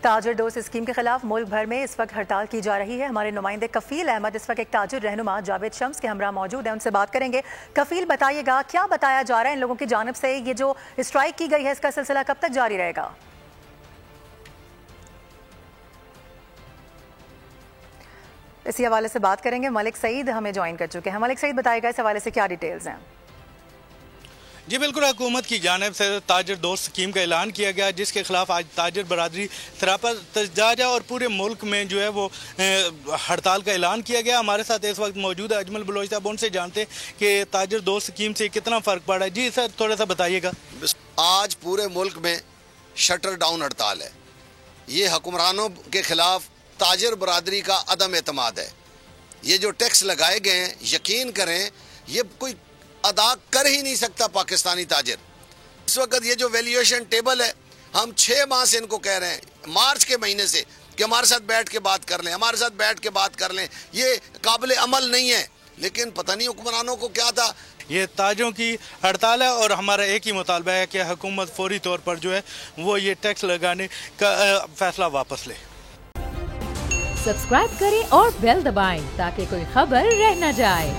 تاجر دوست اسکیم کے خلاف ملک بھر میں اس وقت ہڑتال کی جا رہی ہے. ہمارے نمائندے کفیل احمد اس وقت ایک تاجر رہنما جاوید شمس کے ہمراہ موجود ہیں, ان سے بات کریں گے. کفیل, بتائیے گا کیا بتایا جا رہا ہے ان لوگوں کی جانب سے, یہ جو اسٹرائک کی گئی ہے اس کا سلسلہ کب تک جاری رہے گا؟ اسی حوالے سے بات کریں گے. ملک سعید ہمیں جوائن کر چکے ہیں. ملک سعید, بتائیے گا اس حوالے سے کیا ڈیٹیلز ہیں؟ جی بالکل, حکومت کی جانب سے تاجر دوست اسکیم کا اعلان کیا گیا, جس کے خلاف آج تاجر برادری سراپا احتجاج ہے اور پورے ملک میں جو ہے وہ ہڑتال کا اعلان کیا گیا. ہمارے ساتھ اس وقت موجود ہے اجمل بلوچ صاحب, ان سے جانتے ہیں کہ تاجر دوست اسکیم سے کتنا فرق پڑا ہے. جی سر, تھوڑا سا بتائیے گا. آج پورے ملک میں شٹر ڈاؤن ہڑتال ہے. یہ حکمرانوں کے خلاف تاجر برادری کا عدم اعتماد ہے. یہ جو ٹیکس لگائے گئے ہیں, یقین کریں یہ کوئی ادا کر ہی نہیں سکتا پاکستانی تاجر. اس وقت یہ جو ویلیویشن ٹیبل ہے, ہم 6 ماہ سے ان کو کہہ رہے ہیں, مارچ کے مہینے سے, کہ ہمارے ساتھ بیٹھ کے بات کر لیں, ہمارے ساتھ بیٹھ کے بات کر لیں. یہ قابل عمل نہیں ہے, لیکن پتہ نہیں حکمرانوں کو کیا تھا. یہ تاجروں کی ہڑتال ہے اور ہمارا ایک ہی مطالبہ ہے کہ حکومت فوری طور پر جو ہے وہ یہ ٹیکس لگانے کا فیصلہ واپس لے. سبسکرائب کریں اور بیل دبائیں تاکہ کوئی خبر رہ نہ جائے.